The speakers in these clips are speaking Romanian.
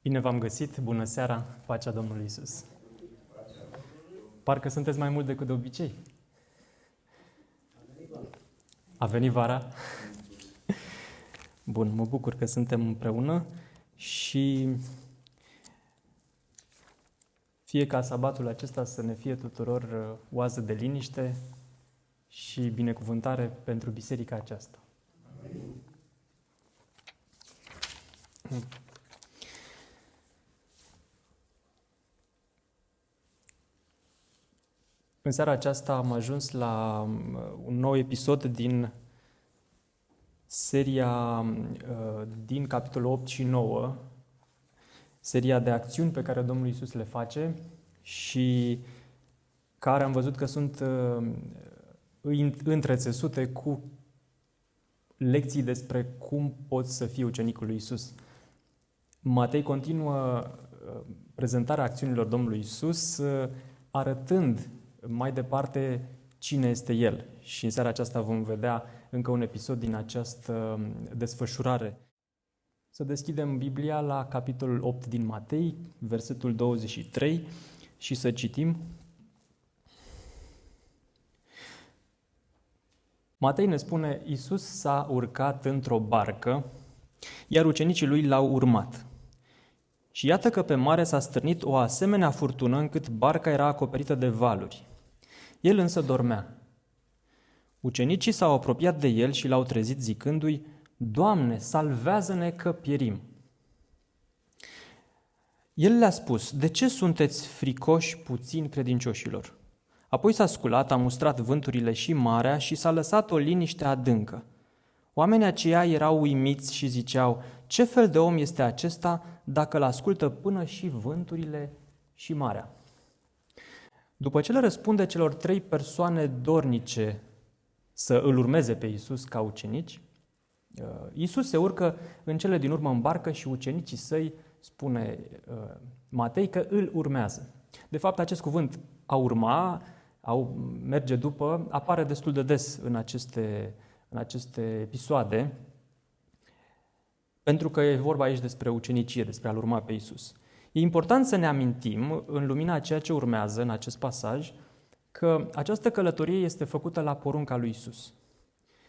Bine v-am găsit, bună seara, pacea Domnului Iisus. Parcă sunteți mai mult decât de obicei. A venit vara? Bun, mă bucur că suntem împreună și fie ca sabatul acesta să ne fie tuturor oază de liniște și binecuvântare pentru biserica aceasta. În seara aceasta am ajuns la un nou episod din seria din capitolul 8 și 9, seria de acțiuni pe care Domnul Iisus le face și care am văzut că sunt întrețesute cu lecții despre cum poți să fii ucenicul lui Iisus. Matei continuă prezentarea acțiunilor Domnului Iisus, arătând mai departe cine este El. Și în seara aceasta vom vedea încă un episod din această desfășurare. Să deschidem Biblia la capitolul 8 din Matei, versetul 23 și să citim. Matei ne spune: Iisus s-a urcat într-o barcă, iar ucenicii lui l-au urmat. Și iată că pe mare s-a stârnit o asemenea furtună încât barca era acoperită de valuri. El însă dormea. Ucenicii s-au apropiat de el și l-au trezit zicându-i: Doamne, salvează-ne că pierim! El le-a spus: De ce sunteți fricoși puțini credincioșilor? Apoi s-a sculat, a mustrat vânturile și marea și s-a lăsat o liniște adâncă. Oamenii aceia erau uimiți și ziceau: Ce fel de om este acesta dacă îl ascultă până și vânturile și marea? După ce le răspunde celor 3 persoane dornice să îl urmeze pe Iisus ca ucenici, Iisus se urcă în cele din urmă în barcă și ucenicii săi, spune Matei, că îl urmează. De fapt, acest cuvânt a urma, merge după, apare destul de des în aceste episoade, pentru că e vorba aici despre ucenicie, despre a-L urma pe Iisus. E important să ne amintim, în lumina a ceea ce urmează în acest pasaj, că această călătorie este făcută la porunca lui Iisus.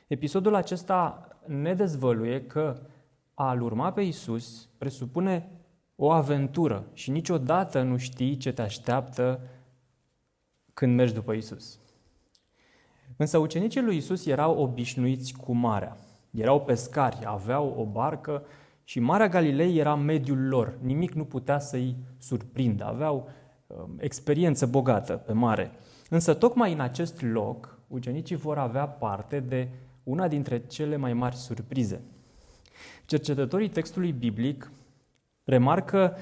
Episodul acesta ne dezvăluie că a-L urma pe Iisus presupune o aventură și niciodată nu știi ce te așteaptă când mergi după Iisus. Însă ucenicii lui Iisus erau obișnuiți cu marea. Erau pescari, aveau o barcă și Marea Galilei era mediul lor. Nimic nu putea să-i surprindă. Aveau experiență bogată pe mare. Însă tocmai în acest loc, ucenicii vor avea parte de una dintre cele mai mari surprize. Cercetătorii textului biblic remarcă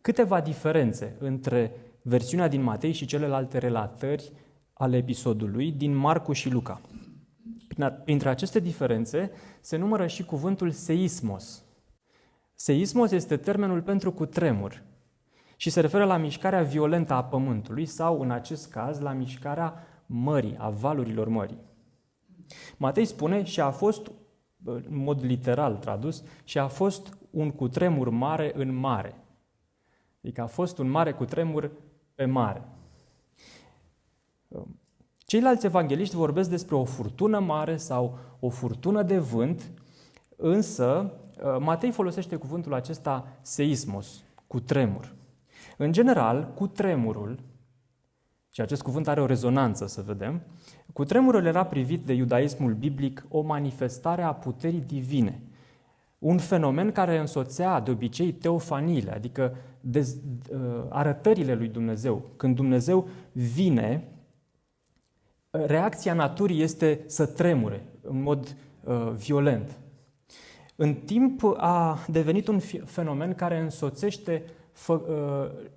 câteva diferențe între versiunea din Matei și celelalte relatări ale episodului din Marcu și Luca. Printre aceste diferențe se numără și cuvântul seismos. Seismos este termenul pentru cutremur și se referă la mișcarea violentă a pământului sau, în acest caz, la mișcarea mării, a valurilor mării. Matei spune și a fost, în mod literal tradus, și a fost un cutremur mare în mare. Adică a fost un mare cutremur pe mare. Ceilalți evangeliști vorbesc despre o furtună mare sau o furtună de vânt, însă Matei folosește cuvântul acesta seismos, cutremur. În general, cutremurul, și acest cuvânt are o rezonanță, să vedem, cutremurul era privit de iudaismul biblic o manifestare a puterii divine, un fenomen care însoțea de obicei teofaniile, adică arătările lui Dumnezeu. Când Dumnezeu vine, reacția naturii este să tremure în mod violent. În timp a devenit un fenomen care însoțește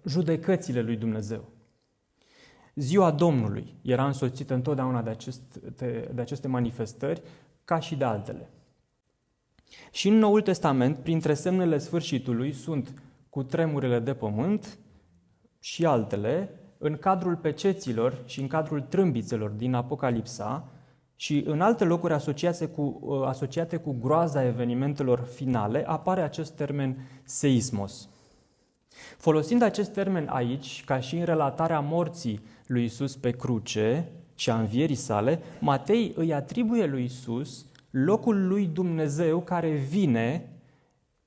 judecățile lui Dumnezeu. Ziua Domnului era însoțită întotdeauna de aceste manifestări, ca și de altele. Și în Noul Testament, printre semnele sfârșitului, sunt cutremurele de pământ și altele. În cadrul peceților și în cadrul trâmbițelor din Apocalipsa, Și în alte locuri asociate cu groaza evenimentelor finale apare acest termen seismos. Folosind acest termen aici, ca și în relatarea morții lui Iisus pe cruce și a învierii sale, Matei îi atribuie lui Iisus locul lui Dumnezeu care vine,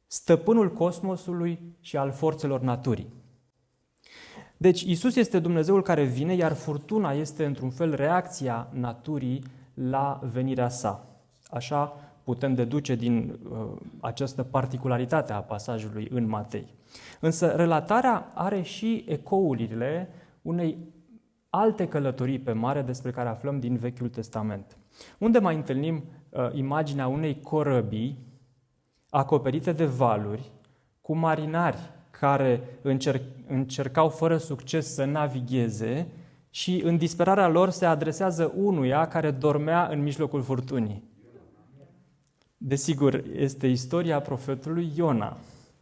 stăpânul cosmosului și al forțelor naturii. Deci Iisus este Dumnezeul care vine, iar furtuna este într-un fel reacția naturii la venirea sa. Așa putem deduce din această particularitate a pasajului în Matei. Însă relatarea are și ecourile unei alte călătorii pe mare despre care aflăm din Vechiul Testament, unde mai întâlnim imaginea unei corăbii acoperite de valuri, cu marinari care încercau fără succes să navigheze și în disperarea lor se adresează unuia care dormea în mijlocul furtunii. Desigur, este istoria profetului Iona,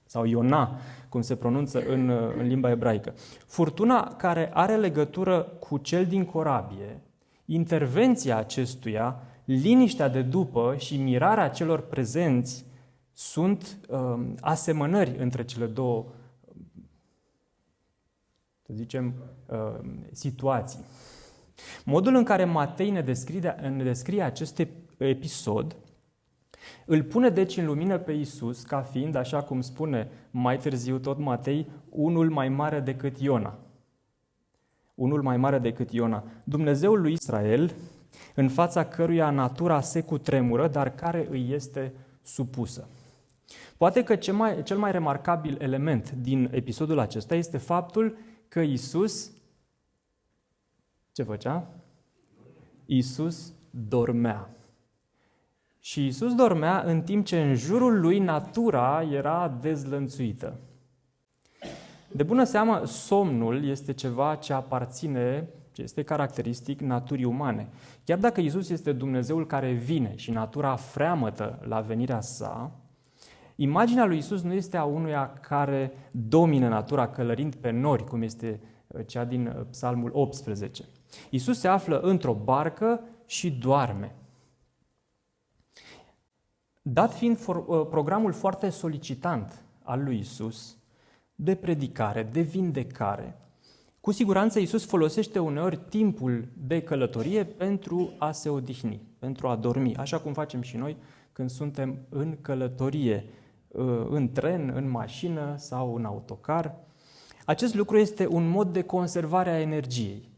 sau Iona, cum se pronunță în limba ebraică. Furtuna care are legătură cu cel din corabie, intervenția acestuia, liniștea de după și mirarea celor prezenți sunt asemănări între cele două, să zicem, situații. Modul în care Matei ne descrie acest episod îl pune deci în lumină pe Iisus ca fiind, așa cum spune mai târziu tot Matei, unul mai mare decât Iona. Unul mai mare decât Iona. Dumnezeul lui Israel, în fața căruia natura se cutremură, dar care îi este supusă. Poate că cel mai remarcabil element din episodul acesta este faptul că Iisus, ce făcea? Iisus dormea. Și Iisus dormea în timp ce în jurul lui natura era dezlănțuită. De bună seamă, somnul este ceva ce aparține, ce este caracteristic naturii umane. Chiar dacă Iisus este Dumnezeul care vine și natura freamătă la venirea sa, imaginea lui Iisus nu este a unuia care domină natura călărind pe nori, cum este cea din Psalmul 18. Iisus se află într-o barcă și doarme. Dat fiind programul foarte solicitant al lui Iisus, de predicare, de vindecare, cu siguranță Iisus folosește uneori timpul de călătorie pentru a se odihni, pentru a dormi, așa cum facem și noi când suntem în călătorie, în tren, în mașină sau în autocar. Acest lucru este un mod de conservare a energiei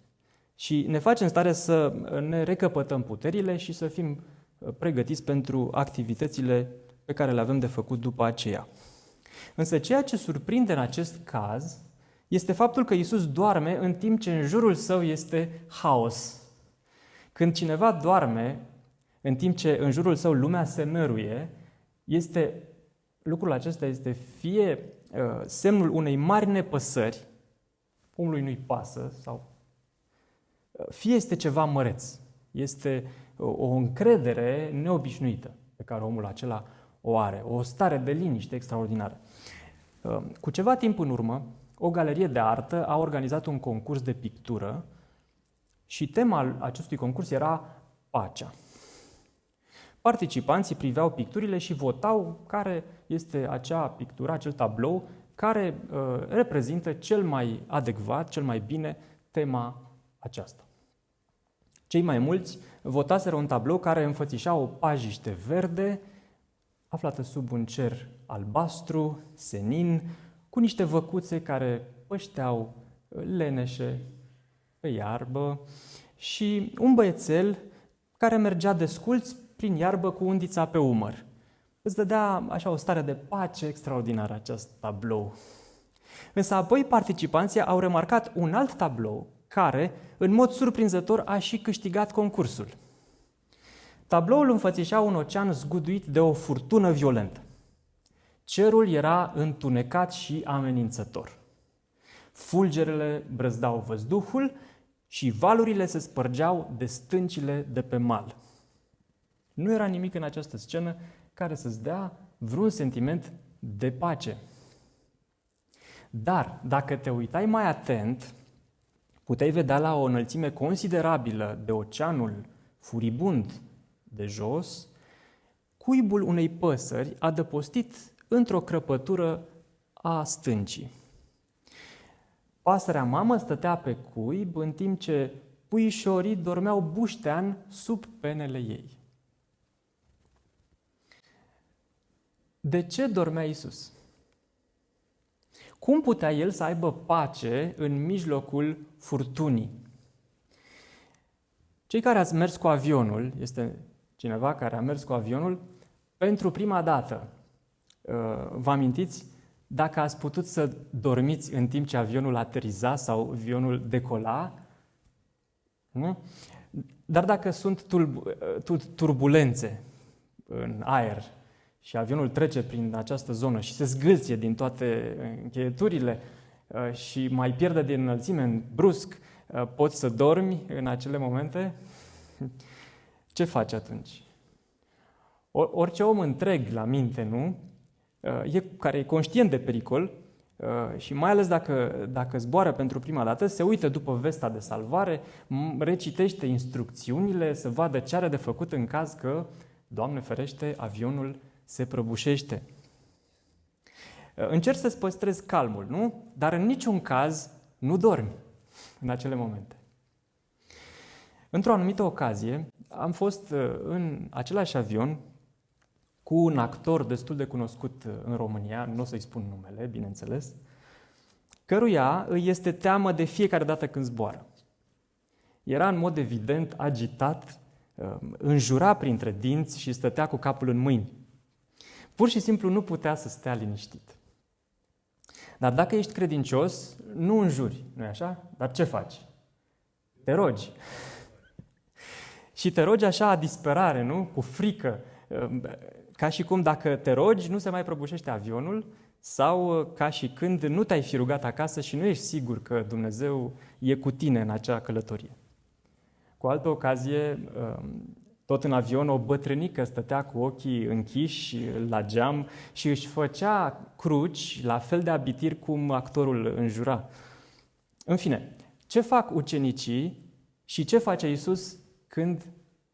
și ne face în stare să ne recăpătăm puterile și să fim pregătiți pentru activitățile pe care le avem de făcut după aceea. Însă ceea ce surprinde în acest caz este faptul că Iisus doarme în timp ce în jurul său este haos. Când cineva doarme, în timp ce în jurul său lumea se năruie, lucrul acesta este fie semnul unei mari nepăsări, omului nu-i pasă, sau fie este ceva măreț. Este o încredere neobișnuită pe care omul acela o are, o stare de liniște extraordinară. Cu ceva timp în urmă, o galerie de artă a organizat un concurs de pictură și tema acestui concurs era pacea. Participanții priveau picturile și votau care este acea pictură, acel tablou care reprezintă cel mai adecvat, cel mai bine tema aceasta. Cei mai mulți votaseră un tablou care înfățișa o pajiște verde aflată sub un cer albastru, senin, cu niște văcuțe care pășteau leneșe pe iarbă și un băiețel care mergea desculț prin iarbă cu undița pe umăr. Îți dădea așa o stare de pace extraordinară acest tablou. Însă apoi participanții au remarcat un alt tablou care, în mod surprinzător, a și câștigat concursul. Tabloul înfățișa un ocean zguduit de o furtună violentă. Cerul era întunecat și amenințător. Fulgerele brăzdau văzduhul și valurile se spărgeau de stâncile de pe mal. Nu era nimic în această scenă care să-ți dea vreun sentiment de pace. Dar, dacă te uitai mai atent, puteai vedea la o înălțime considerabilă de oceanul furibund de jos, cuibul unei păsări adăpostit într-o crăpătură a stâncii. Pasărea mamă stătea pe cuib, în timp ce puișorii dormeau buștean sub penele ei. De ce dormea Iisus? Cum putea El să aibă pace în mijlocul furtunii? Cei care ați mers cu avionul, este cineva care a mers cu avionul, pentru prima dată, vă amintiți, dacă ați putut să dormiți în timp ce avionul ateriza sau avionul decola, nu? Dar dacă sunt turbulențe în aer și avionul trece prin această zonă și se zgâlție din toate încheieturile și mai pierde din înălțime brusc, poți să dormi în acele momente? Ce faci atunci? Orice om întreg la minte, nu? Care e conștient de pericol și mai ales dacă zboară pentru prima dată, se uită după vesta de salvare, recitește instrucțiunile, să vadă ce are de făcut în caz că, Doamne ferește, avionul se prăbușește. Încerci să-ți păstrezi calmul, nu? Dar în niciun caz nu dormi în acele momente. Într-o anumită ocazie am fost în același avion cu un actor destul de cunoscut în România, nu o să-i spun numele, bineînțeles, căruia îi este teamă de fiecare dată când zboară. Era în mod evident agitat, înjura printre dinți și stătea cu capul în mâini. Pur și simplu nu putea să stea liniștit. Dar dacă ești credincios, nu înjuri, nu-i așa? Dar ce faci? Te rogi. Și te rogi așa a disperare, nu? Cu frică. Ca și cum dacă te rogi, nu se mai prăbușește avionul, sau ca și când nu te-ai fi rugat acasă și nu ești sigur că Dumnezeu e cu tine în acea călătorie. Cu altă ocazie, tot în avion, o bătrânică stătea cu ochii închiși la geam și își făcea cruci la fel de abitiri cum actorul înjura. În fine, ce fac ucenicii și ce face Iisus când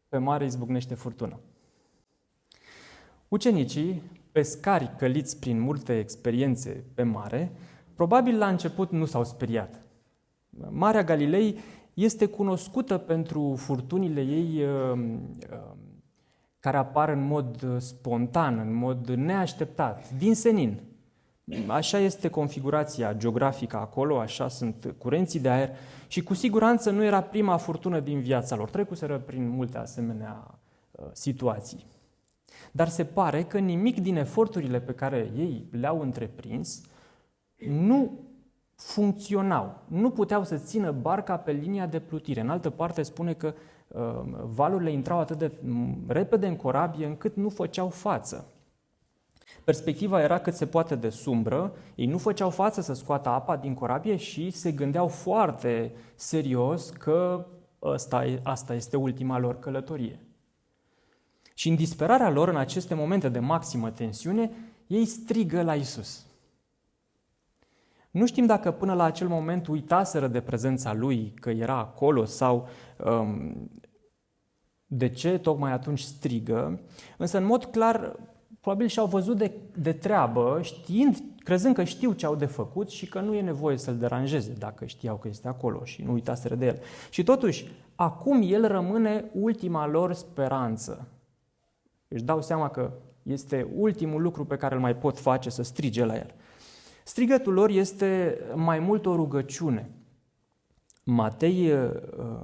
pe mare izbucnește furtună? Ucenicii, pescari căliți prin multe experiențe pe mare, probabil la început nu s-au speriat. Marea Galilei este cunoscută pentru furtunile ei care apar în mod spontan, în mod neașteptat, din senin. Așa este configurația geografică acolo, așa sunt curenții de aer și cu siguranță nu era prima furtună din viața lor. Trecuseră prin multe asemenea situații. Dar se pare că nimic din eforturile pe care ei le-au întreprins nu funcționau. Nu puteau să țină barca pe linia de plutire. În altă parte spune că valurile intrau atât de repede în corabie încât nu făceau față. Perspectiva era cât se poate de sumbră, ei nu făceau față să scoată apa din corabie și se gândeau foarte serios că asta este ultima lor călătorie. Și în disperarea lor, în aceste momente de maximă tensiune, ei strigă la Iisus. Nu știm dacă până la acel moment uitaseră de prezența Lui, că era acolo sau de ce tocmai atunci strigă, însă în mod clar probabil și-au văzut de treabă, crezând că știu ce au de făcut și că nu e nevoie să-l deranjeze dacă știau că este acolo și nu uitaseră de el. Și totuși, acum el rămâne ultima lor speranță. Își dau seama că este ultimul lucru pe care îl mai pot face, să strige la el. Strigătul lor este mai mult o rugăciune. Matei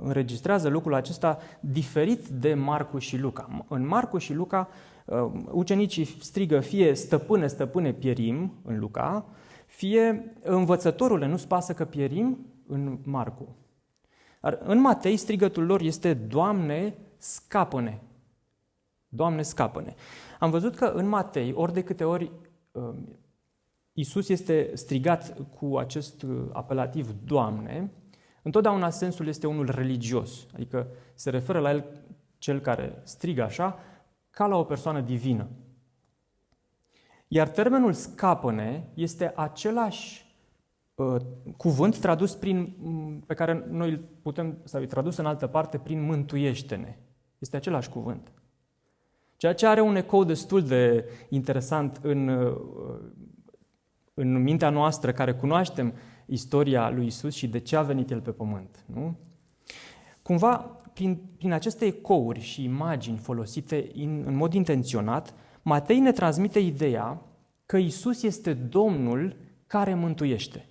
înregistrează lucrul acesta diferit de Marcu și Luca. În Marcu și Luca, ucenicii strigă fie stăpâne, stăpâne, pierim, în Luca, fie învățătorule, nu-ți pasă că pierim, în Marcu. Dar în Matei, strigătul lor este Doamne, scapă-ne! Doamne, scapă-ne! Am văzut că în Matei, ori de câte ori Iisus este strigat cu acest apelativ Doamne, întotdeauna sensul este unul religios, adică se referă la el, cel care strigă așa, ca la o persoană divină. Iar termenul scapă-ne este același cuvânt tradus pe care noi îl putem, sau tradus în altă parte prin mântuiește-ne. Este același cuvânt. Ceea ce are un ecou destul de interesant în mintea noastră, care cunoaștem istoria lui Isus și de ce a venit El pe pământ. Nu? Cumva, prin aceste ecouri și imagini folosite în mod intenționat, Matei ne transmite ideea că Isus este Domnul care mântuiește.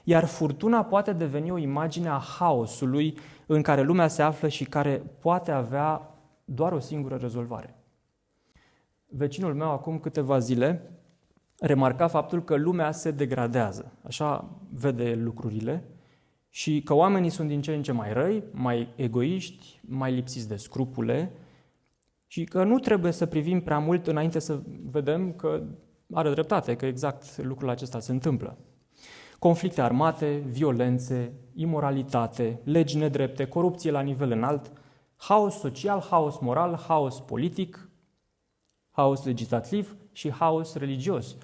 Iar furtuna poate deveni o imagine a haosului în care lumea se află și care poate avea doar o singură rezolvare. Vecinul meu acum câteva zile remarca faptul că lumea se degradează, așa vede lucrurile, și că oamenii sunt din ce în ce mai răi, mai egoiști, mai lipsiți de scrupule și că nu trebuie să privim prea mult înainte să vedem că are dreptate, că exact lucrul acesta se întâmplă. Conflicte armate, violențe, imoralitate, legi nedrepte, corupție la nivel înalt, haos social, haos moral, haos politic, haos legislativ și haos religios.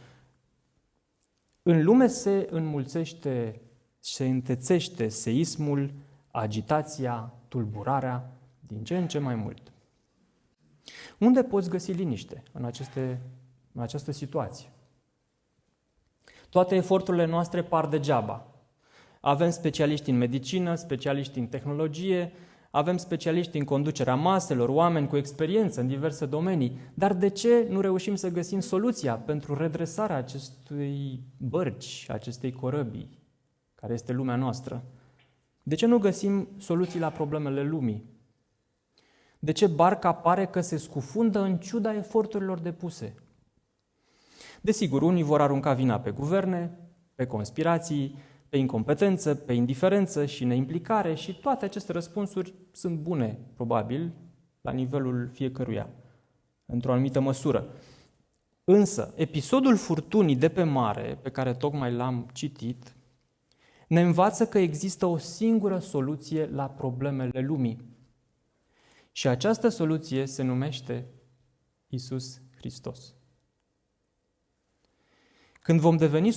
În lume se înmulțește, se întețește seismul, agitația, tulburarea din ce în ce mai mult. Unde poți găsi liniște în această situație? Toate eforturile noastre par degeaba. Avem specialiști în medicină, specialiști în tehnologie, avem specialiști în conducerea maselor, oameni cu experiență în diverse domenii, dar de ce nu reușim să găsim soluția pentru redresarea acestui bărci, acestei corăbii, care este lumea noastră? De ce nu găsim soluții la problemele lumii? De ce barca pare că se scufundă în ciuda eforturilor depuse? Desigur, unii vor arunca vina pe guverne, pe conspirații, pe incompetență, pe indiferență și neimplicare și toate aceste răspunsuri sunt bune, probabil, la nivelul fiecăruia, într-o anumită măsură. Însă, episodul furtunii de pe mare, pe care tocmai l-am citit, ne învață că există o singură soluție la problemele lumii. Și această soluție se numește Iisus Hristos. Când vom deveni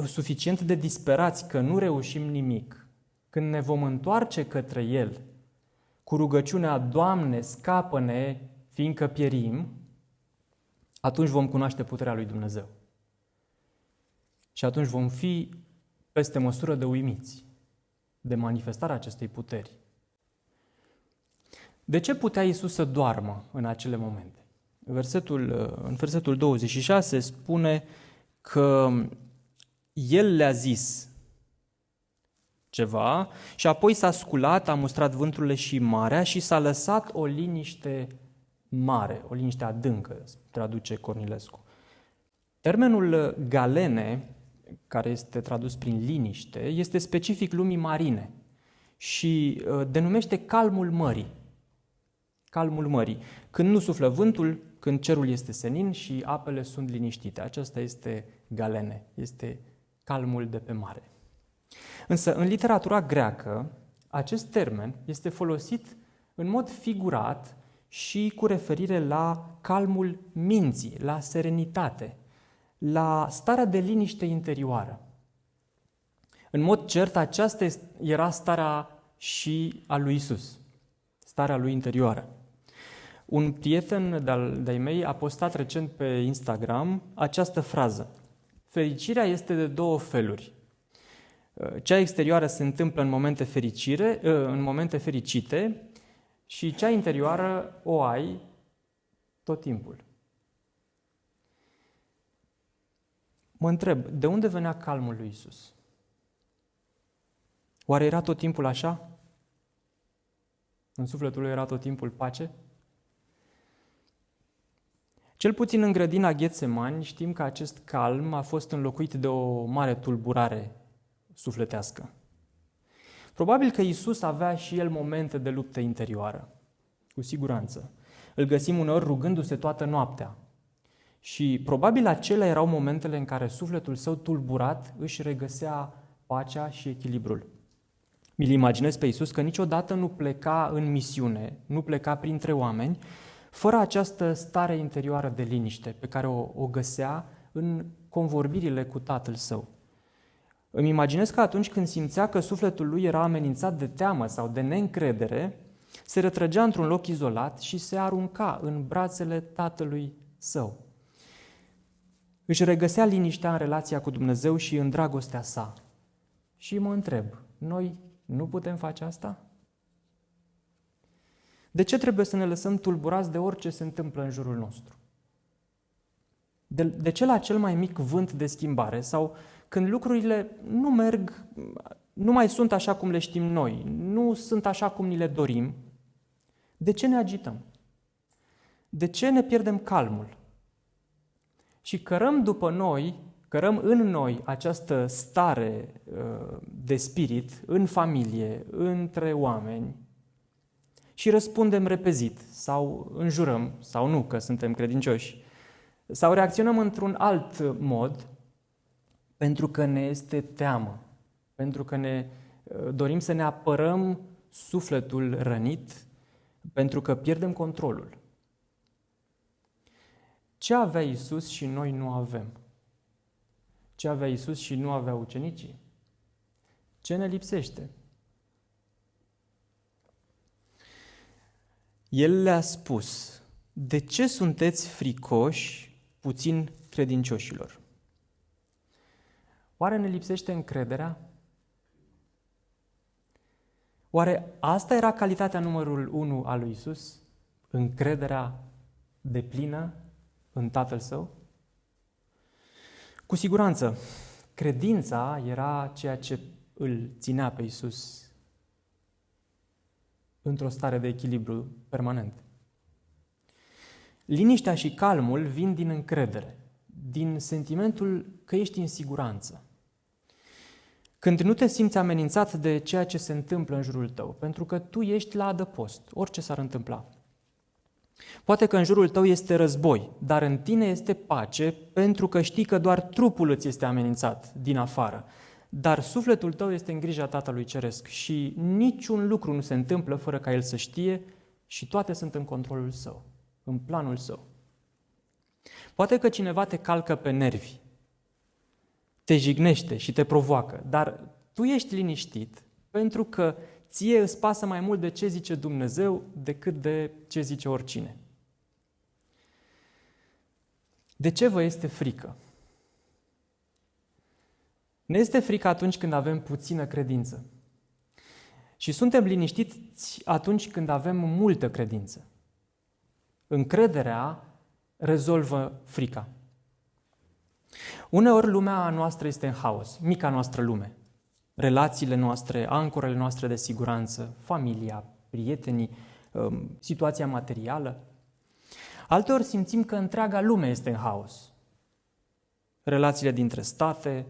suficient de disperați că nu reușim nimic, când ne vom întoarce către El cu rugăciunea Doamne, scapă-ne, fiindcă pierim, atunci vom cunoaște puterea lui Dumnezeu. Și atunci vom fi peste măsură de uimiți de manifestarea acestei puteri. De ce putea Iisus să doarmă în acele momente? În versetul 26 spune că El le-a zis ceva și apoi s-a sculat, a mustrat vânturile și marea și s-a lăsat o liniște mare, o liniște adâncă, traduce Cornilescu. Termenul galene, care este tradus prin liniște, este specific lumii marine și denumește calmul mării. Calmul mării. Când nu suflă vântul, când cerul este senin și apele sunt liniștite. Aceasta este galene, este calmul de pe mare. Însă, în literatura greacă, acest termen este folosit în mod figurat și cu referire la calmul minții, la serenitate, la starea de liniște interioară. În mod cert, aceasta era starea și a lui Isus, starea lui interioară. Un prieten de-ai mei a postat recent pe Instagram această frază: fericirea este de două feluri. Cea exterioară se întâmplă în momente fericite și cea interioară o ai tot timpul. Mă întreb, de unde venea calmul lui Isus? Oare era tot timpul așa? În sufletul lui era tot timpul pace? Cel puțin în grădina Ghetsemani știm că acest calm a fost înlocuit de o mare tulburare sufletească. Probabil că Iisus avea și el momente de luptă interioară, cu siguranță. Îl găsim uneori rugându-se toată noaptea. Și probabil acelea erau momentele în care sufletul său tulburat își regăsea pacea și echilibrul. Mi-l imaginez pe Iisus că niciodată nu pleca în misiune, nu pleca printre oameni, fără această stare interioară de liniște pe care o găsea în convorbirile cu Tatăl Său. Îmi imaginez că atunci când simțea că sufletul lui era amenințat de teamă sau de neîncredere, se retrăgea într-un loc izolat și se arunca în brațele Tatălui Său. Își regăsea liniștea în relația cu Dumnezeu și în dragostea sa. Și mă întreb, noi nu putem face asta? De ce trebuie să ne lăsăm tulburați de orice se întâmplă în jurul nostru? De ce la cel mai mic vânt de schimbare sau când lucrurile nu merg, nu mai sunt așa cum le știm noi, nu sunt așa cum ni le dorim, de ce ne agităm? De ce ne pierdem calmul? Și cărăm în noi această stare de spirit în familie, între oameni și răspundem repezit sau înjurăm, sau nu, că suntem credincioși, sau reacționăm într-un alt mod pentru că ne este teamă, pentru că ne dorim să ne apărăm sufletul rănit, pentru că pierdem controlul. Ce avea Iisus și noi nu avem? Ce avea Iisus și nu avea ucenicii? Ce ne lipsește? El le-a spus, de ce sunteți fricoși, puțin credincioșilor? Oare ne lipsește încrederea? Oare asta era calitatea numărul 1 a lui Iisus? Încrederea deplină în Tatăl Său? Cu siguranță, credința era ceea ce îl ținea pe Iisus într-o stare de echilibru permanent. Liniștea și calmul vin din încredere, din sentimentul că ești în siguranță. Când nu te simți amenințat de ceea ce se întâmplă în jurul tău, pentru că tu ești la adăpost, orice s-ar întâmpla. Poate că în jurul tău este război, dar în tine este pace pentru că știi că doar trupul îți este amenințat din afară, dar sufletul tău este în grija Tatălui Ceresc și niciun lucru nu se întâmplă fără ca El să știe și toate sunt în controlul Său, în planul Său. Poate că cineva te calcă pe nervi, te jignește și te provoacă, dar tu ești liniștit pentru că ție îți pasă mai mult de ce zice Dumnezeu decât de ce zice oricine. De ce vă este frică? Ne este frică atunci când avem puțină credință. Și suntem liniștiți atunci când avem multă credință. Încrederea rezolvă frica. Uneori lumea noastră este în haos, mica noastră lume. Relațiile noastre, ancorele noastre de siguranță, familia, prietenii, situația materială. Alteori simțim că întreaga lume este în haos. Relațiile dintre state,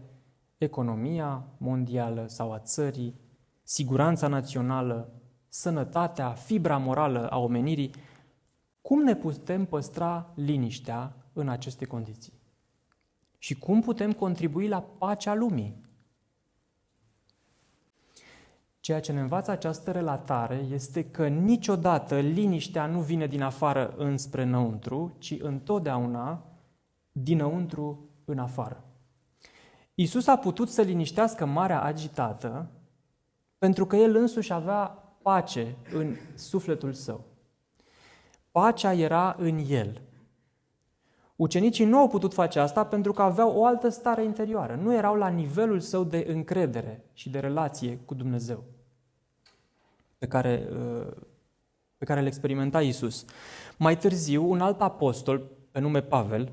economia mondială sau a țării, siguranța națională, sănătatea, fibra morală a omenirii. Cum ne putem păstra liniștea în aceste condiții? Și cum putem contribui la pacea lumii? Ceea ce ne învață această relatare este că niciodată liniștea nu vine din afară înspre înăuntru, ci întotdeauna dinăuntru în afară. Iisus a putut să liniștească marea agitată pentru că El însuși avea pace în sufletul Său. Pacea era în El. Ucenicii nu au putut face asta pentru că aveau o altă stare interioară. Nu erau la nivelul său de încredere și de relație cu Dumnezeu pe care îl experimenta Iisus. Mai târziu, un alt apostol, pe nume Pavel,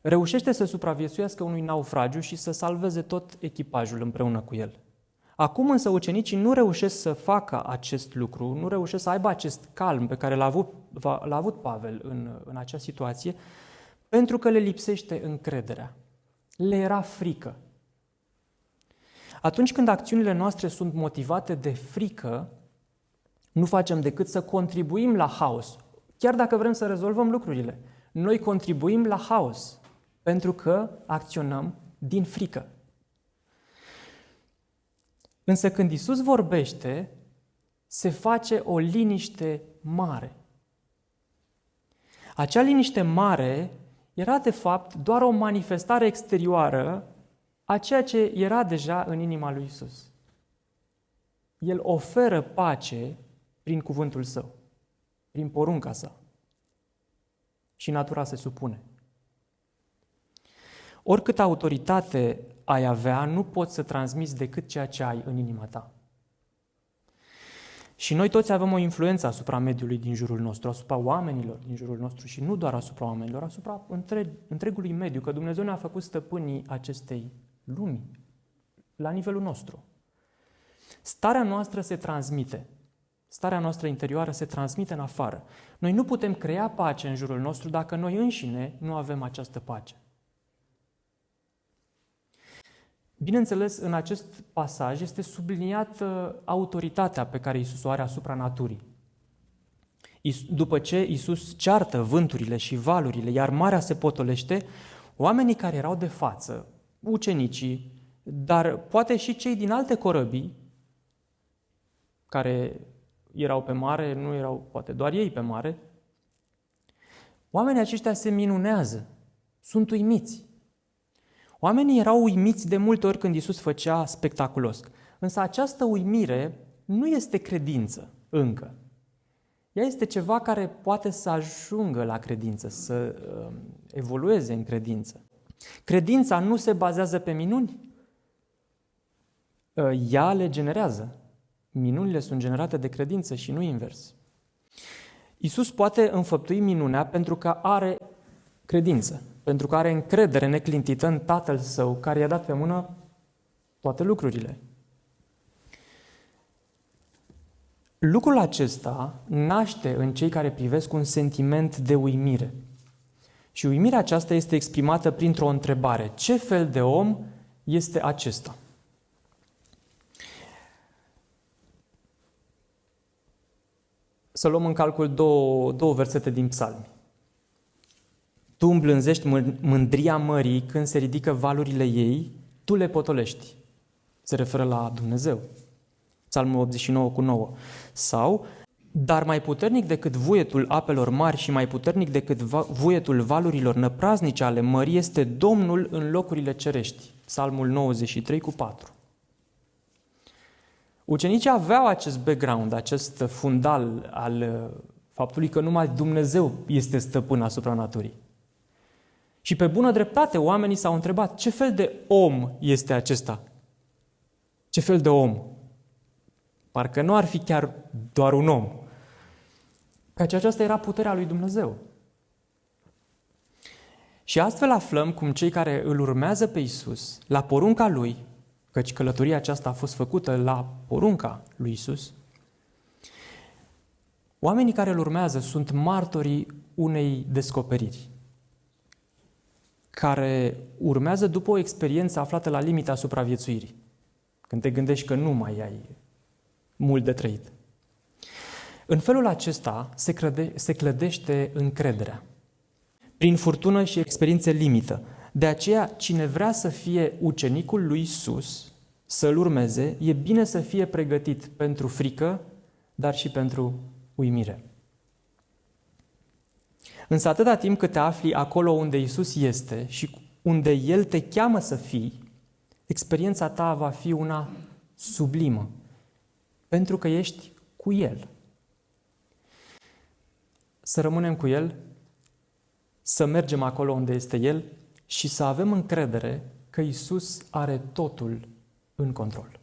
reușește să supraviețuiască unui naufragiu și să salveze tot echipajul împreună cu el. Acum însă ucenicii nu reușesc să facă acest lucru, nu reușesc să aibă acest calm pe care l-a avut Pavel în acea situație, pentru că le lipsește încrederea. Le era frică. Atunci când acțiunile noastre sunt motivate de frică, nu facem decât să contribuim la haos. Chiar dacă vrem să rezolvăm lucrurile, noi contribuim la haos, pentru că acționăm din frică. Însă când Iisus vorbește, se face o liniște mare. Acea liniște mare era de fapt doar o manifestare exterioară a ceea ce era deja în inima lui Iisus. El oferă pace prin cuvântul său, prin porunca sa. Și natura se supune. Oricât autoritate ai avea, nu poți să transmiți decât ceea ce ai în inima ta. Și noi toți avem o influență asupra mediului din jurul nostru, asupra oamenilor din jurul nostru și nu doar asupra oamenilor, asupra întregului mediu, că Dumnezeu ne-a făcut stăpânii acestei lumi, la nivelul nostru. Starea noastră se transmite, starea noastră interioară se transmite în afară. Noi nu putem crea pace în jurul nostru dacă noi înșine nu avem această pace. Bineînțeles, în acest pasaj este subliniată autoritatea pe care Iisus o are asupra naturii. După ce Iisus ceartă vânturile și valurile, iar marea se potolește, oamenii care erau de față, ucenicii, dar poate și cei din alte corăbii, care erau pe mare, nu erau poate doar ei pe mare, oamenii aceștia se minunează, sunt uimiți. Oamenii erau uimiți de multe ori când Iisus făcea spectaculos. Însă această uimire nu este credință încă. Ea este ceva care poate să ajungă la credință, să evolueze în credință. Credința nu se bazează pe minuni. Ea le generează. Minunile sunt generate de credință și nu invers. Iisus poate înfăptui minunea pentru că are credință, pentru că are încredere neclintită în Tatăl Său, care i-a dat pe mână toate lucrurile. Lucrul acesta naște în cei care privesc un sentiment de uimire. Și uimirea aceasta este exprimată printr-o întrebare. Ce fel de om este acesta? Să luăm în calcul două versete din Psalmi. Tu îmblânzești mândria mării când se ridică valurile ei, tu le potolești. Se referă la Dumnezeu. Psalmul 89:9. Sau, dar mai puternic decât vuietul apelor mari și mai puternic decât vuietul valurilor năpraznice ale mării este Domnul în locurile cerești. Psalmul 93:4. Ucenicii aveau acest background, acest fundal al faptului că numai Dumnezeu este stăpân asupra naturii. Și pe bună dreptate oamenii s-au întrebat, ce fel de om este acesta? Ce fel de om? Parcă nu ar fi chiar doar un om. Căci aceasta era puterea lui Dumnezeu. Și astfel aflăm cum cei care îl urmează pe Iisus, la porunca Lui, căci călătoria aceasta a fost făcută la porunca lui Iisus, oamenii care îl urmează sunt martorii unei descoperiri, care urmează după o experiență aflată la limita supraviețuirii, când te gândești că nu mai ai mult de trăit. În felul acesta se clădește încrederea, prin furtună și experiențe limită. De aceea, cine vrea să fie ucenicul lui Iisus, să-l urmeze, e bine să fie pregătit pentru frică, dar și pentru uimire. Însă atâta timp cât te afli acolo unde Iisus este și unde El te cheamă să fii, experiența ta va fi una sublimă, pentru că ești cu El. Să rămânem cu El, să mergem acolo unde este El și să avem încredere că Iisus are totul în control.